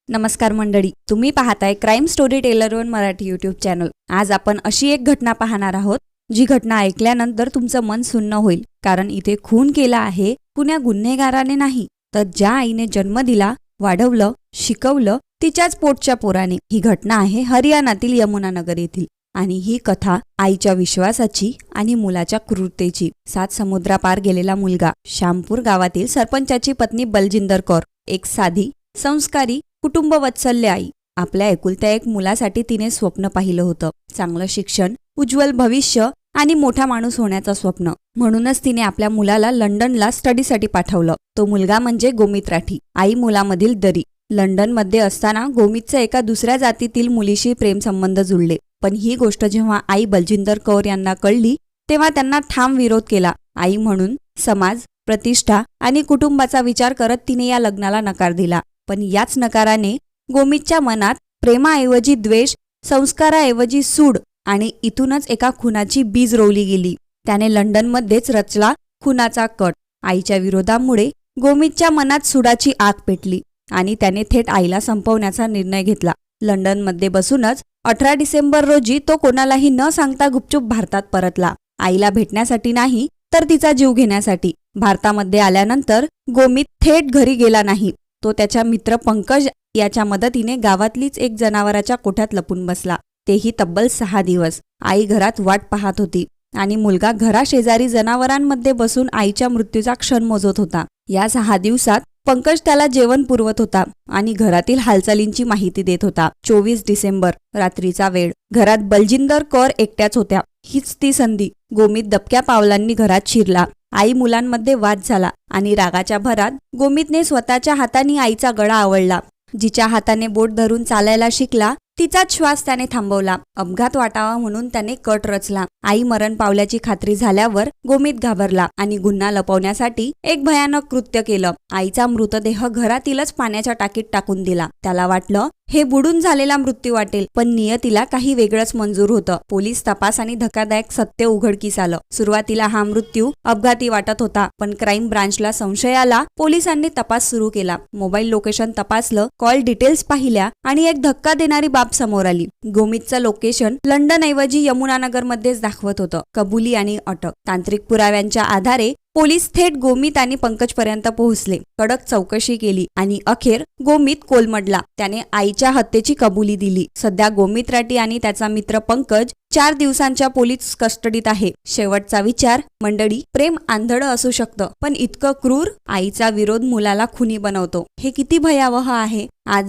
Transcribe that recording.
नमस्कार मंडळी, तुम्ही पाहताय crime story teller one Marathi YouTube channel. आज आपण अशी एक घटना पाहणार आहोत जी घटना ऐकल्यानंतर तुमचं मन सुन्न होईल, कारण इथे खून केला आहे कुण्या गुन्हेगाराने नाही, तर ज्या आईने जन्म दिला, वाढवलं, शिकवलं तिच्याच पोटच्या पोराने। ही घटना आहे हरियाणातील यमुनानगर येथील आणि ही कथा आईच्या विश्वासाची आणि मुलाच्या क्रूरतेची। 7 समुद्रापार गेलेला मुलगा, श्यामपूर गावातील सरपंचाची पत्नी बलजिंदर कौर, एक साधी संस्कारी कुटुंब वत्सल्य आई। आपल्या एकुलत्या एक मुलासाठी तिने स्वप्न पाहिलं होतं, चांगलं शिक्षण, उज्ज्वल भविष्य आणि मोठा माणूस होण्याचं स्वप्न। म्हणूनच तिने आपल्या मुलाला लंडनला स्टडीसाठी पाठवलं। तो मुलगा म्हणजे गोमित राठी, आई मुलामधील दरी। लंडनमध्ये असताना गोमितचे एका दुसऱ्या जातीतील मुलीशी प्रेमसंबंध जुळले, पण ही गोष्ट जेव्हा आई बलजिंदर कौर यांना कळली तेव्हा त्यांना ठाम विरोध केला। आई म्हणून समाज, प्रतिष्ठा आणि कुटुंबाचा विचार करत तिने या लग्नाला नकार दिला। पण याच नकाराने गोमितच्या मनात प्रेमाऐवजी द्वेष, संस्काराऐवजी सूड आणि इथूनच एका खुनाची बीज रोवली गेली। त्याने लंडनमध्येच रचला खुनाचा कट। आईच्या विरोधामुळे गोमितच्या मनात सुडाची आग पेटली आणि त्याने थेट आईला संपवण्याचा निर्णय घेतला। लंडनमध्ये बसूनच 18 डिसेंबर रोजी तो कोणालाही न सांगता गुपचूप भारतात परतला, आईला भेटण्यासाठी नाही तर तिचा जीव घेण्यासाठी। भारतामध्ये आल्यानंतर गोमित थेट घरी गेला नाही, तो त्याच्या मित्र पंकज याच्या मदतीने गावातलीच एक जनावराच्या कोठ्यात लपून बसला, तेही तब्बल 6 दिवस। आई घरात वाट पाहत होती आणि मुलगा घराशेजारी जनावरांमध्ये बसून आईच्या मृत्यूचा क्षण मोजत होता। या 6 दिवसात पंकज त्याला जेवण पुरवत होता आणि घरातील हालचालींची माहिती देत होता। 24 डिसेंबर रात्रीचा वेळ, घरात बलजिंदर कौर एकट्याच होत्या। हीच ती संधी। गोमित दबक्या पावलांनी घरात शिरला। आई मुलांमध्ये वाद झाला आणि रागाच्या भरात गोमितने स्वतःच्या हाताने आईचा गळा आवळला। जिच्या हाताने बोट धरून चालायला शिकला तिचाच श्वास त्याने थांबवला। अपघात वाटावा म्हणून त्याने कट रचला। आई मरण पावल्याची खात्री झाल्यावर गोमित घाबरला आणि गुन्हा लपवण्यासाठी एक भयानक कृत्य केलं। आईचा मृतदेह घरातीलच पाण्याच्या टाकीत टाकून दिला। त्याला वाटलं हे बुडून झालेला मृत्यू वाटेल, पण नियतीला काही वेगळंच मंजूर होतं। पोलीस तपास आणि धक्कादायक सत्य उघडकीस आलं। सुरुवातीला हा मृत्यू अपघाती वाटत होता, पण क्राईम ब्रांचला संशय आला। पोलिसांनी तपास सुरू केला, मोबाईल लोकेशन तपासलं, कॉल डिटेल्स पाहिल्या आणि एक धक्का देणारी बाब समोर आली। गोमितचं लोकेशन लंडन ऐवजी यमुनानगर मध्येच दाखवत होतं। कबुली आणि अटक, तांत्रिक पुराव्यांच्या आधारे पोलीस थेट गोमित आणि पंकज पर्यंत पोहोचले। कडक चौकशी केली आणि अखेर गोमित कोलमडला। त्याने आईच्या हत्येची कबुली दिली। सध्या गोमित राठी आणि त्याचा मित्र पंकज 4 दिवसांच्या पोलीस कस्टडीत आहे। शेवटचा विचार, मंडळी, प्रेम आंधळं असू शकतं, पण इतकं क्रूर? आईचा विरोध मुलाला खुनी बनवतो, हे किती भयावह आहे। आज